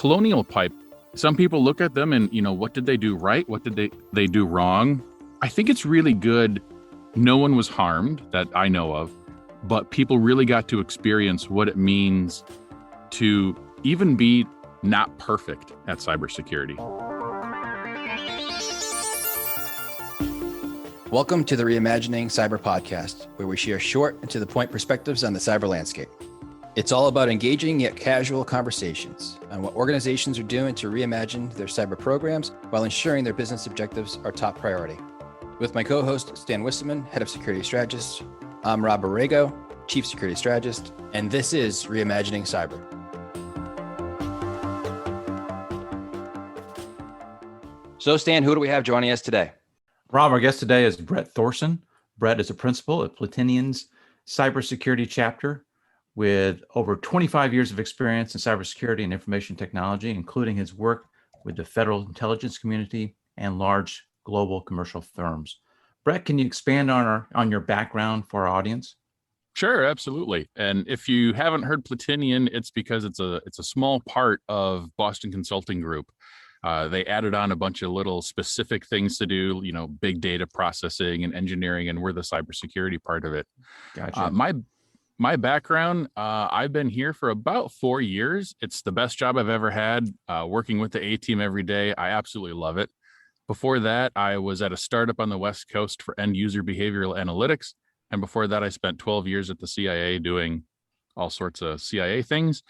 Colonial Pipe, some people look at them and, what did they do right? What did they do wrong? I think it's really good. No one was harmed that I know of, but people really got to experience what it means to even be not perfect at cybersecurity. Welcome to the Reimagining Cyber podcast, where we share short and to the point perspectives on the cyber landscape. It's all about engaging yet casual conversations on what organizations are doing to reimagine their cyber programs while ensuring their business objectives are top priority. With my co-host, Stan Wisseman, Head of Security Strategist, I'm Rob Borrego, Chief Security Strategist, and this is Reimagining Cyber. So Stan, who do we have joining us today? Rob, our guest today is Brett Thorson. Brett is a principal at Platinion's cybersecurity chapter with over 25 years of experience in cybersecurity and information technology, including his work with the federal intelligence community and large global commercial firms. Brett, can you expand on your background for our audience? Sure, absolutely. And if you haven't heard Platinion, it's because it's a small part of Boston Consulting Group. They added on a bunch of little specific things to do, big data processing and engineering, and we're the cybersecurity part of it. Gotcha. My background, I've been here for about 4 years. It's the best job I've ever had, working with the A-team every day. I absolutely love it. Before that, I was at a startup on the West Coast for end user behavioral analytics. And before that, I spent 12 years at the CIA doing all sorts of CIA things.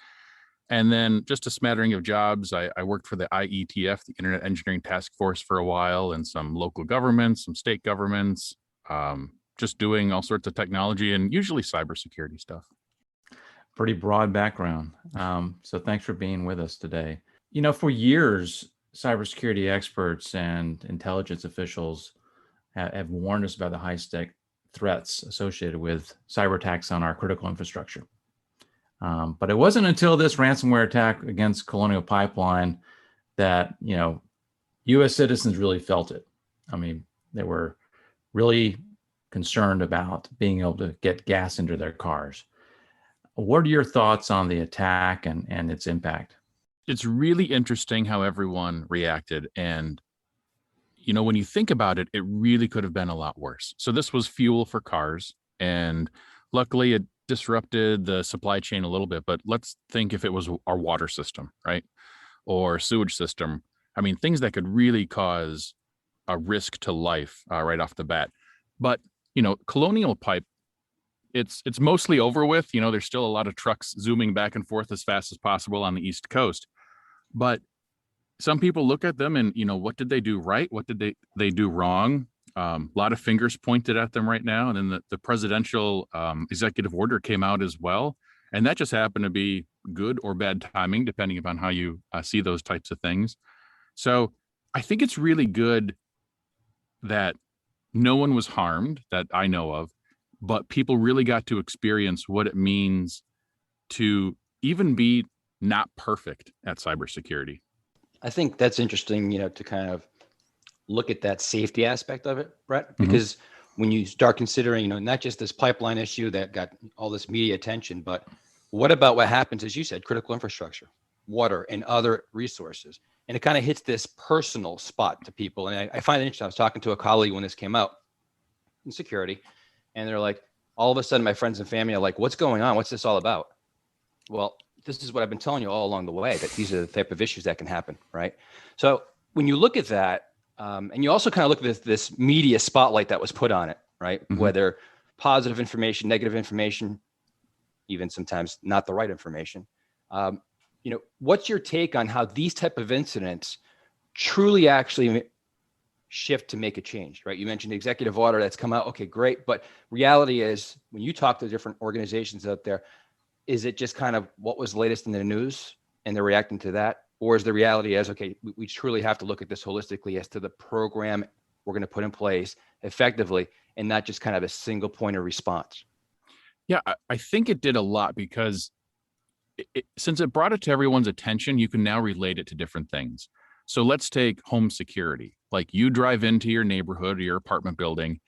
And then just a smattering of jobs. I worked for the IETF, the Internet Engineering Task Force, for a while, and some local governments, some state governments, just doing all sorts of technology and usually cybersecurity stuff. Pretty broad background. So thanks for being with us today. For years, cybersecurity experts and intelligence officials have warned us about the high-stake threats associated with cyber attacks on our critical infrastructure. But it wasn't until this ransomware attack against Colonial Pipeline that, U.S. citizens really felt it. I mean, they were really concerned about being able to get gas into their cars. What are your thoughts on the attack and its impact? It's really interesting how everyone reacted. And, when you think about it, it really could have been a lot worse. So this was fuel for cars, and luckily it disrupted the supply chain a little bit. But let's think if it was our water system, right? Or sewage system. I mean, things that could really cause a risk to life right off the bat. But, Colonial Pipe, it's mostly over with. There's still a lot of trucks zooming back and forth as fast as possible on the East Coast. But some people look at them and, what did they do right? What did they do wrong? A lot of fingers pointed at them right now. And then the presidential executive order came out as well. And that just happened to be good or bad timing, depending upon how you see those types of things. So I think it's really good that no one was harmed that I know of, but people really got to experience what it means to even be not perfect at cybersecurity. I think that's interesting, to kind of look at that safety aspect of it, Brett, because when you start considering, not just this pipeline issue that got all this media attention, but what about what happens, as you said, critical infrastructure, water and other resources? And it kind of hits this personal spot to people. And I find it interesting. I was talking to a colleague when this came out in security, and they're like, all of a sudden my friends and family are like, what's going on? What's this all about? Well, this is what I've been telling you all along the way, that these are the type of issues that can happen, right? So when you look at that, and you also kind of look at this media spotlight that was put on it, right? Whether positive information, negative information, even sometimes not the right information. What's your take on how these type of incidents truly actually shift to make a change, right? You mentioned the executive order that's come out. Okay, great. But reality is, when you talk to different organizations out there, is it just kind of what was latest in the news and they're reacting to that? Or is the reality as, okay, we truly have to look at this holistically as to the program we're going to put in place effectively and not just kind of a single point of response? Yeah, I think it did a lot because since it brought it to everyone's attention, you can now relate it to different things. So let's take home security. Like, you drive into your neighborhood or your apartment building,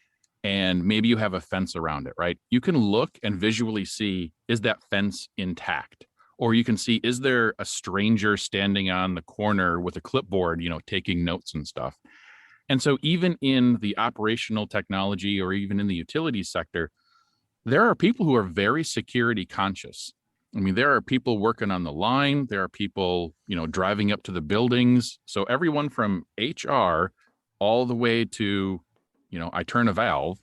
and maybe you have a fence around it, right? You can look and visually see, is that fence intact? Or you can see, is there a stranger standing on the corner with a clipboard, taking notes and stuff? And so even in the operational technology or even in the utilities sector, there are people who are very security conscious. I mean, there are people working on the line. There are people, driving up to the buildings. So everyone from HR all the way to, I turn a valve,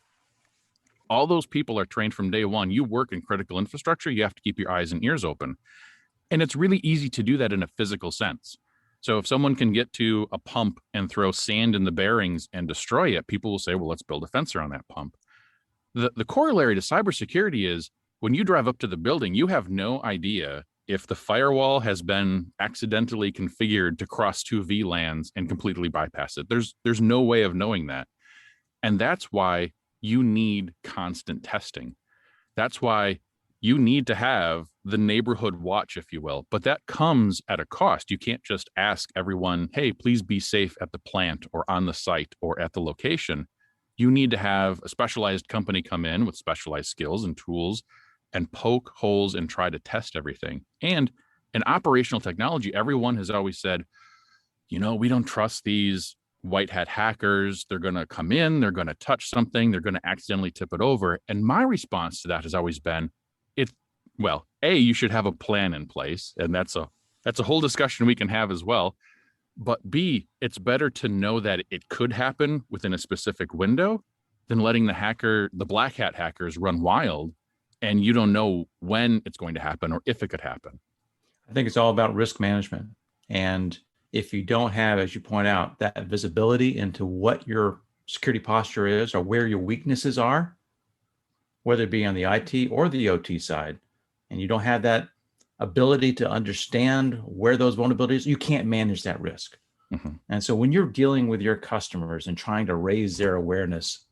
all those people are trained from day one. You work in critical infrastructure, you have to keep your eyes and ears open. And it's really easy to do that in a physical sense. So if someone can get to a pump and throw sand in the bearings and destroy it, people will say, well, let's build a fence around that pump. The corollary to cybersecurity is when you drive up to the building, you have no idea if the firewall has been accidentally configured to cross two VLANs and completely bypass it. There's no way of knowing that. And that's why you need constant testing. That's why you need to have the neighborhood watch, if you will, but that comes at a cost. You can't just ask everyone, hey, please be safe at the plant or on the site or at the location. You need to have a specialized company come in with specialized skills and tools and poke holes and try to test everything. And in operational technology, everyone has always said, we don't trust these white hat hackers. They're going to come in, they're going to touch something, they're going to accidentally tip it over. And my response to that has always been, you should have a plan in place. And that's a whole discussion we can have as well. But B, it's better to know that it could happen within a specific window than letting the black hat hackers run wild and you don't know when it's going to happen or if it could happen. I think it's all about risk management. And if you don't have, as you point out, that visibility into what your security posture is or where your weaknesses are, whether it be on the IT or the OT side, and you don't have that ability to understand where those vulnerabilities, you can't manage that risk. Mm-hmm. And so when you're dealing with your customers and trying to raise their awareness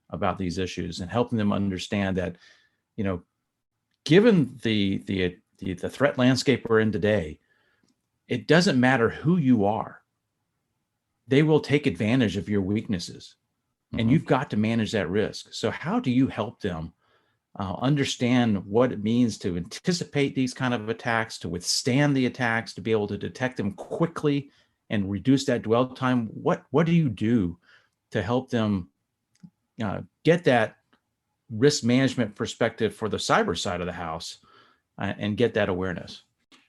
about these issues and helping them understand that, given the threat landscape we're in today, it doesn't matter who you are. They will take advantage of your weaknesses, mm-hmm. and you've got to manage that risk. So how do you help them understand what it means to anticipate these kind of attacks, to withstand the attacks, to be able to detect them quickly and reduce that dwell time? What do you do to help them get that risk management perspective for the cyber side of the house and get that awareness?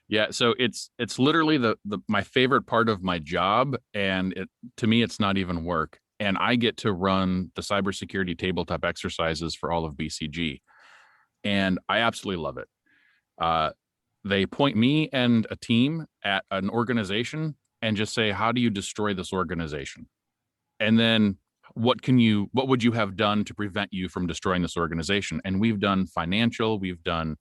Yeah, so it's literally the my favorite part of my job, and to me it's not even work. And I get to run the cybersecurity tabletop exercises for all of BCG. And I absolutely love it. They point me and a team at an organization and just say, how do you destroy this organization? And then what would you have done to prevent you from destroying this organization? And we've done financial, we've done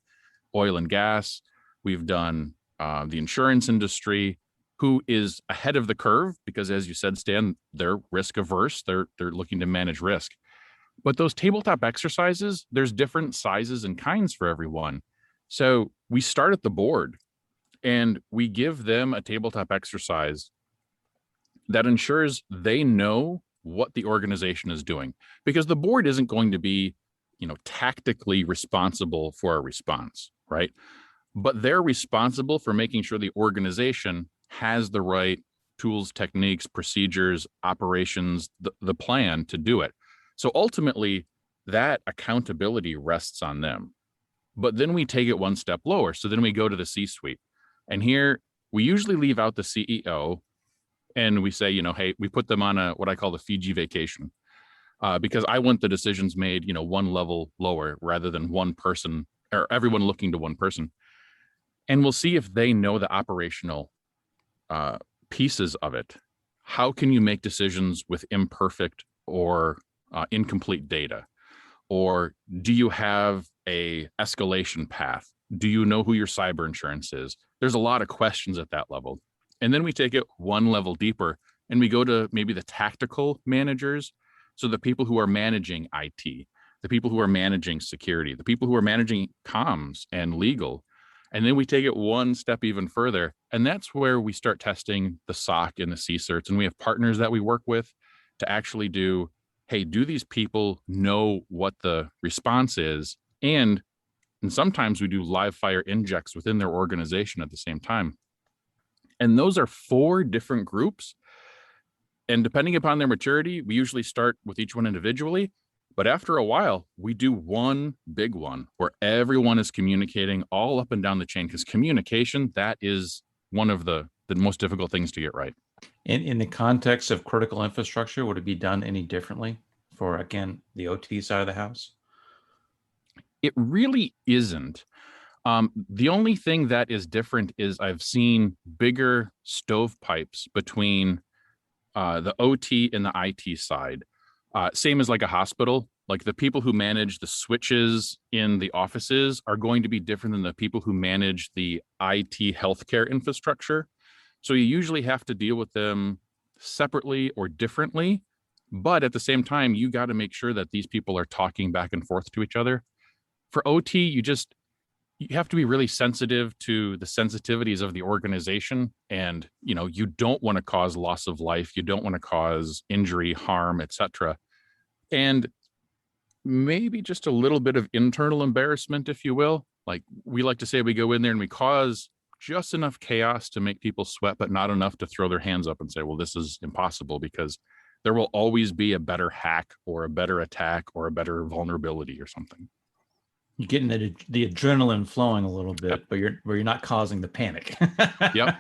oil and gas, we've done the insurance industry, who is ahead of the curve because, as you said, Stan, they're risk averse. They're looking to manage risk. But those tabletop exercises, there's different sizes and kinds for everyone. So we start at the board and we give them a tabletop exercise that ensures they know what the organization is doing, because the board isn't going to be, tactically responsible for a response, right? But they're responsible for making sure the organization has the right tools, techniques, procedures, operations, the plan to do it. So ultimately, that accountability rests on them. But then we take it one step lower. So then we go to the C-suite. And here we usually leave out the CEO and we say, hey, we put them on what I call the Fiji vacation, because I want the decisions made, one level lower rather than one person or everyone looking to one person. And we'll see if they know the operational pieces of it. How can you make decisions with imperfect or incomplete data? Or do you have a escalation path? Do you know who your cyber insurance is? There's a lot of questions at that level. And then we take it one level deeper and we go to maybe the tactical managers. So the people who are managing IT, the people who are managing security, the people who are managing comms and legal. And then we take it one step even further. And that's where we start testing the SOC and the CSIRTs. And we have partners that we work with to actually do, hey, do these people know what the response is? And And sometimes we do live fire injects within their organization at the same time. And those are 4 different groups. And depending upon their maturity, we usually start with each one individually. But after a while, we do one big one where everyone is communicating all up and down the chain, because communication, that is one of the most difficult things to get right. In the context of critical infrastructure, would it be done any differently for, again, the OT side of the house? It really isn't. The only thing that is different is I've seen bigger stovepipes between the OT and the IT side. Same as like a hospital, like the people who manage the switches in the offices are going to be different than the people who manage the IT healthcare infrastructure. So you usually have to deal with them separately or differently. But at the same time, you got to make sure that these people are talking back and forth to each other. For OT, you have to be really sensitive to the sensitivities of the organization. And, you don't want to cause loss of life. You don't want to cause injury, harm, etc. And maybe just a little bit of internal embarrassment, if you will. Like we like to say, we go in there and we cause just enough chaos to make people sweat, but not enough to throw their hands up and say, well, this is impossible, because there will always be a better hack or a better attack or a better vulnerability or something. You're getting the adrenaline flowing a little bit, but you're not causing the panic. Yep,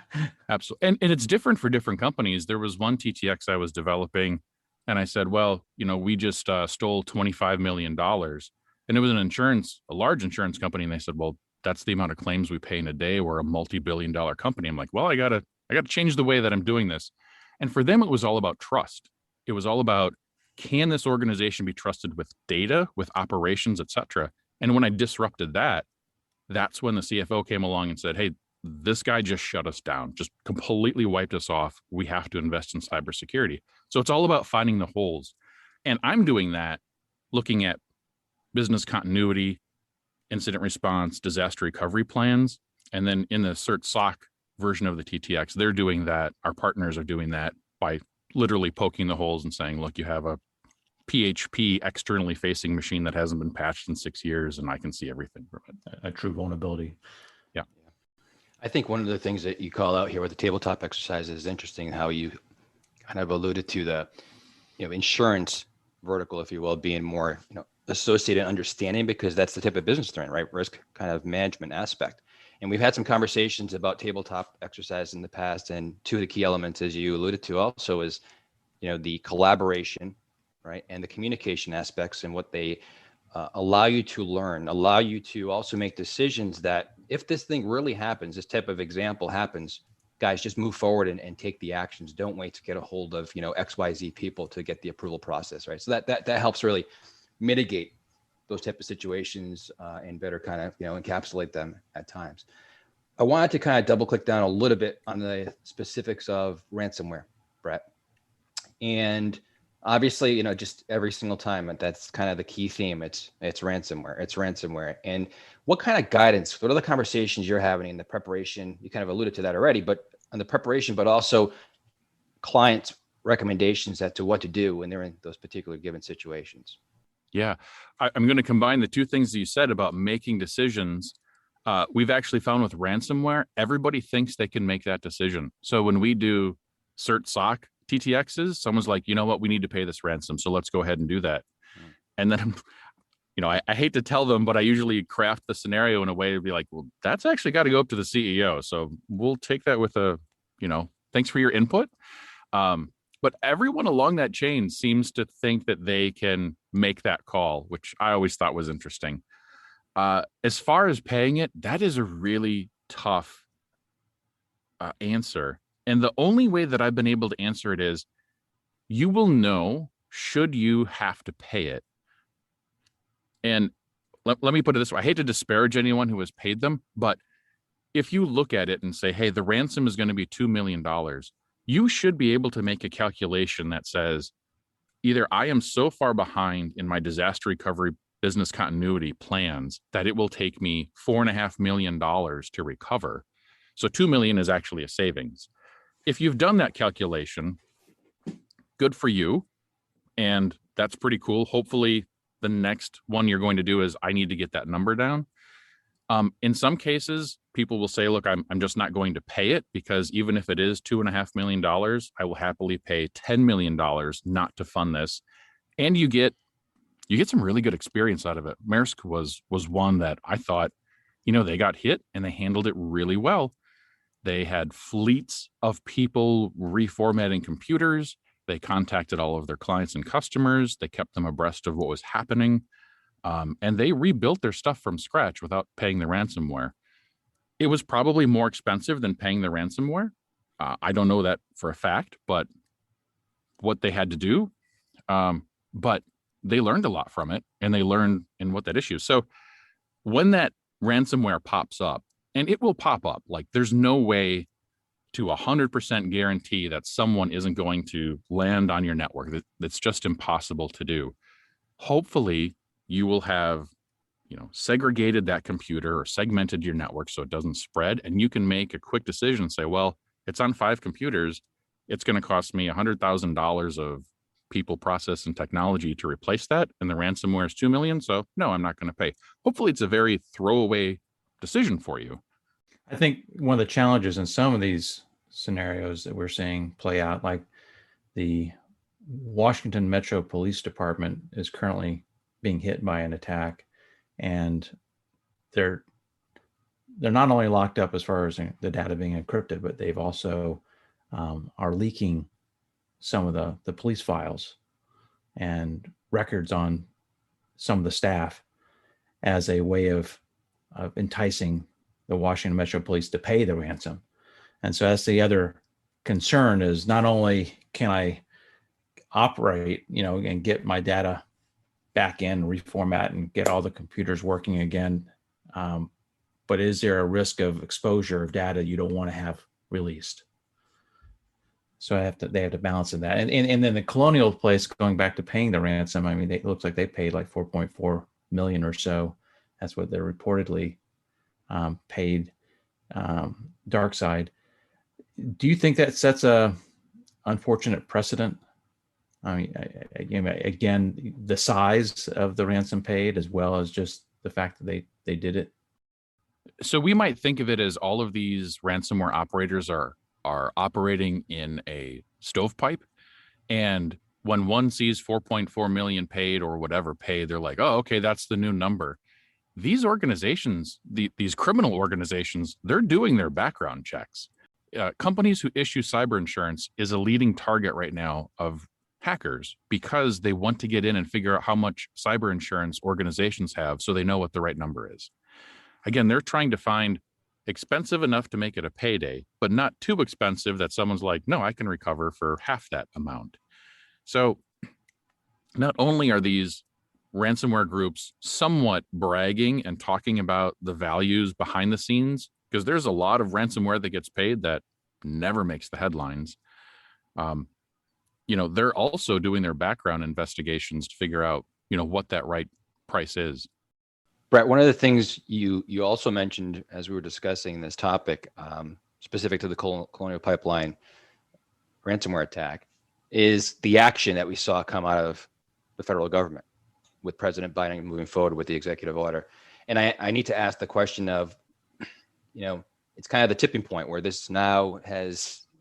absolutely. And it's different for different companies. There was one TTX I was developing, and I said, well, we just stole $25 million. And it was a large insurance company. And they said, well, that's the amount of claims we pay in a day. We're a multi-billion-dollar company. I'm like, well, I gotta change the way that I'm doing this. And for them, it was all about trust. It was all about, can this organization be trusted with data, with operations, et cetera? And when I disrupted that, that's when the CFO came along and said, hey, this guy just shut us down, just completely wiped us off. We have to invest in cybersecurity. So it's all about finding the holes. And I'm doing that, looking at business continuity, incident response, disaster recovery plans. And then in the CERT SOC version of the TTX, they're doing that. Our partners are doing that by literally poking the holes and saying, look, you have a PHP externally facing machine that hasn't been patched in 6 years, and I can see everything from it. A true vulnerability. Yeah. I think one of the things that you call out here with the tabletop exercise is interesting, how you kind of alluded to the, insurance vertical, if you will, being more, associated understanding, because that's the type of business they're in, right? Risk kind of management aspect. And we've had some conversations about tabletop exercise in the past. And 2 of the key elements, as you alluded to also, is, the collaboration, right? And the communication aspects, and what they allow you to learn, allow you to also make decisions that if this thing really happens, this type of example happens, guys, just move forward and take the actions. Don't wait to get a hold of, XYZ people to get the approval process, right? So that helps really mitigate those type of situations and better kind of, encapsulate them at times. I wanted to kind of double click down a little bit on the specifics of ransomware, Brett. And obviously, just every single time, that's kind of the key theme. It's ransomware. And what kind of guidance, what are the conversations you're having in the preparation? You kind of alluded to that already, but on the preparation, but also clients' recommendations as to what to do when they're in those particular given situations. Yeah, I'm going to combine the 2 things that you said about making decisions. We've actually found with ransomware, everybody thinks they can make that decision. So when we do CERT SOC TTXs, someone's like, you know what, we need to pay this ransom, so let's go ahead and do that. And then, I hate to tell them, but I usually craft the scenario in a way to be like, well, that's actually got to go up to the CEO. So we'll take that with a, thanks for your input. But everyone along that chain seems to think that they can make that call, which I always thought was interesting. As far as paying it, that is a really tough answer. And the only way that I've been able to answer it is, you will know should you have to pay it. And let me put it this way. I hate to disparage anyone who has paid them, but if you look at it and say, hey, the ransom is going to be $2 million, you should be able to make a calculation that says, either I am so far behind in my disaster recovery business continuity plans that it will take me $4.5 million to recover. So 2 million is actually a savings. If you've done that calculation, good for you. And that's pretty cool. Hopefully the next one you're going to do is, I need to get that number down. In some cases, people will say, look, I'm just not going to pay it, because even if it is $2.5 million, I will happily pay $10 million not to fund this. And you get some really good experience out of it. Maersk was one that I thought, they got hit and they handled it really well. They had fleets of people reformatting computers. They contacted all of their clients and customers. They kept them abreast of what was happening. And they rebuilt their stuff from scratch without paying the ransomware. It was probably more expensive than paying the ransomware. I don't know that for a fact, but what they had to do. But they learned a lot from it, and they learned in what that issue. So when that ransomware pops up, and it will pop up, like there's no way to 100% guarantee that someone isn't going to land on your network. That's just impossible to do. Hopefully you will have, segregated that computer or segmented your network so it doesn't spread. And you can make a quick decision and say, well, it's on 5 computers. It's going to cost me $100,000 of people, process, and technology to replace that. And the ransomware is 2 million. So no, I'm not going to pay. Hopefully it's a very throwaway decision for you. I think one of the challenges in some of these scenarios that we're seeing play out, like the Washington Metro Police Department is currently being hit by an attack, and they're not only locked up as far as the data being encrypted, but they've also are leaking some of the police files and records on some of the staff as a way of enticing the Washington Metro Police to pay the ransom. And so that's the other concern, is not only can I operate, and get my data back in, reformat, and get all the computers working again, but is there a risk of exposure of data you don't want to have released? So they have to balance in that. And then the Colonial place, going back to paying the ransom, I mean, it looks like they paid like 4.4 million or so. That's what they're reportedly paid DarkSide. Do you think that sets a unfortunate precedent? I mean, again, the size of the ransom paid, as well as just the fact that they did it. So we might think of it as all of these ransomware operators are operating in a stovepipe, and when one sees 4.4 million paid or whatever paid, they're like, oh, okay, that's the new number. These organizations, these criminal organizations, they're doing their background checks. Companies who issue cyber insurance is a leading target right now of hackers, because they want to get in and figure out how much cyber insurance organizations have so they know what the right number is. Again, they're trying to find expensive enough to make it a payday, but not too expensive that someone's like, no, I can recover for half that amount. So not only are these ransomware groups somewhat bragging and talking about the values behind the scenes, because there's a lot of ransomware that gets paid that never makes the headlines. They're also doing their background investigations to figure out, what that right price is. Brett, one of the things you also mentioned as we were discussing this topic, specific to the Colonial Pipeline ransomware attack, is the action that we saw come out of the federal government with President Biden moving forward with the executive order. And I need to ask the question of, it's kind of the tipping point where this now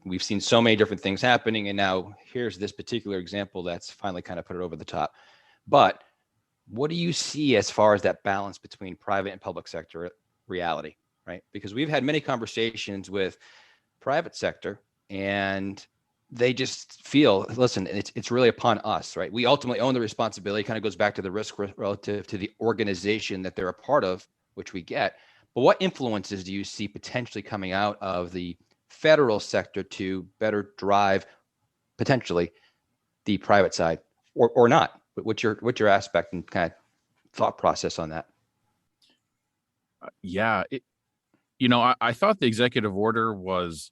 we've seen so many different things happening, and now here's this particular example that's finally kind of put it over the top. But what do you see as far as that balance between private and public sector reality, right? Because we've had many conversations with private sector, and they just feel, listen, it's really upon us, right? We ultimately own the responsibility. Kind of goes back to the risk relative to the organization that they're a part of, which we get. But what influences do you see potentially coming out of the federal sector to better drive potentially the private side, or not? What's your aspect and kind of thought process on that? I thought the executive order was,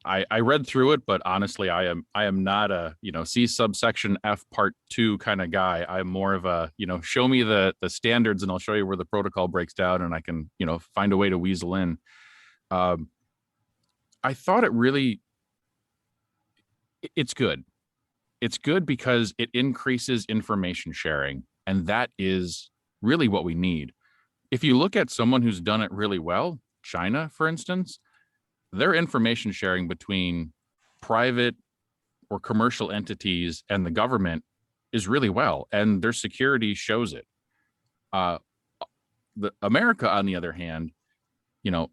I read through it, but honestly, I am not a, C subsection F part 2 kind of guy. I'm more of a, show me the standards and I'll show you where the protocol breaks down and I can, find a way to weasel in. I thought it's good. It's good because it increases information sharing, and that is really what we need. if you look at someone who's done it really well, China, for instance, their information sharing between private or commercial entities and the government is really well, and their security shows it. The America, on the other hand,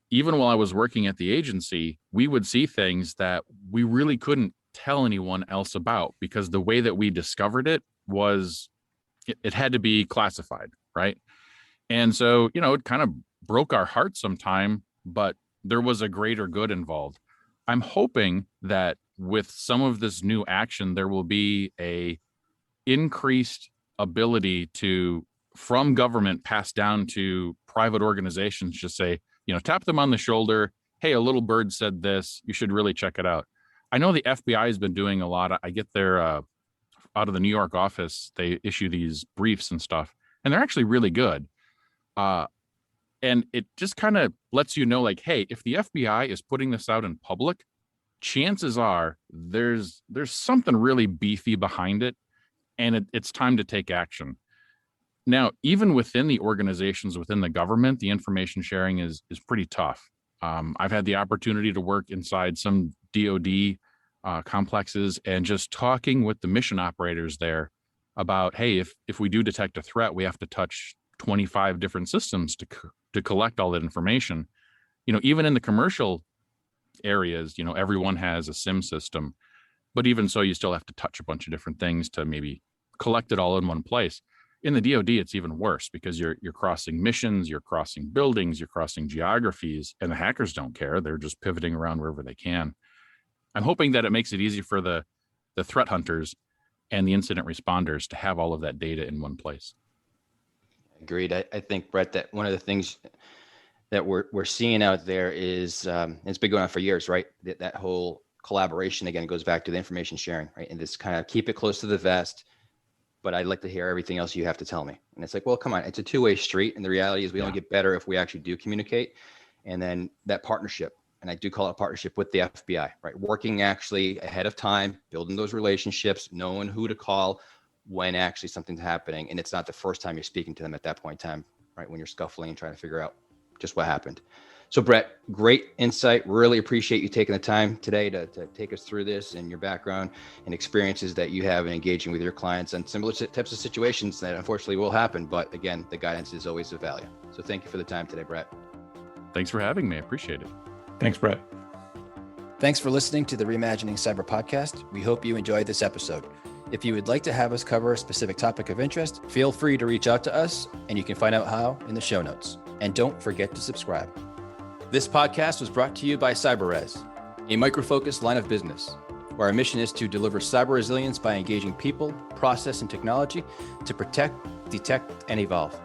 even while I was working at the agency, we would see things that we really couldn't tell anyone else about because the way that we discovered it was it had to be classified, right? And so, it kind of broke our hearts sometime, but there was a greater good involved. I'm hoping that with some of this new action, there will be a increased ability to, from government, pass down to private organizations, just say, tap them on the shoulder. Hey, a little bird said this. You should really check it out. I know the FBI has been doing a lot. I get their out of the New York office, they issue these briefs and stuff, and they're actually really good. And it just kind of lets you know, like, hey, if the FBI is putting this out in public, chances are there's something really beefy behind it, and it's time to take action. Now, even within the organizations within the government, the information sharing is pretty tough. I've had the opportunity to work inside some DoD complexes, and just talking with the mission operators there about, hey, if we do detect a threat, we have to touch 25 different systems to collect all that information. Even in the commercial areas, everyone has a SIM system, but even so, you still have to touch a bunch of different things to maybe collect it all in one place. In the DoD, it's even worse because you're crossing missions, you're crossing buildings, you're crossing geographies, and the hackers don't care. They're just pivoting around wherever they can. I'm hoping that it makes it easy for the threat hunters and the incident responders to have all of that data in one place. Agreed. I think, Brett, that one of the things that we're seeing out there is, it's been going on for years, right? That whole collaboration, again, goes back to the information sharing, right? And this kind of keep it close to the vest, but I'd like to hear everything else you have to tell me. And it's like, well, come on, it's a two-way street. And the reality is we only get better if we actually do communicate. And then that partnership, and I do call it a partnership with the FBI, right? Working actually ahead of time, building those relationships, knowing who to call when actually something's happening. And it's not the first time you're speaking to them at that point in time, right? When you're scuffling and trying to figure out just what happened. So Brett, great insight. Really appreciate you taking the time today to take us through this and your background and experiences that you have in engaging with your clients on similar types of situations that unfortunately will happen. But again, the guidance is always of value. So thank you for the time today, Brett. Thanks for having me. I appreciate it. Thanks, Brett. Thanks for listening to the Reimagining Cyber podcast. We hope you enjoyed this episode. If you would like to have us cover a specific topic of interest, feel free to reach out to us, and you can find out how in the show notes. And don't forget to subscribe. This podcast was brought to you by CyberRes, a micro-focused line of business, where our mission is to deliver cyber resilience by engaging people, process, and technology to protect, detect, and evolve.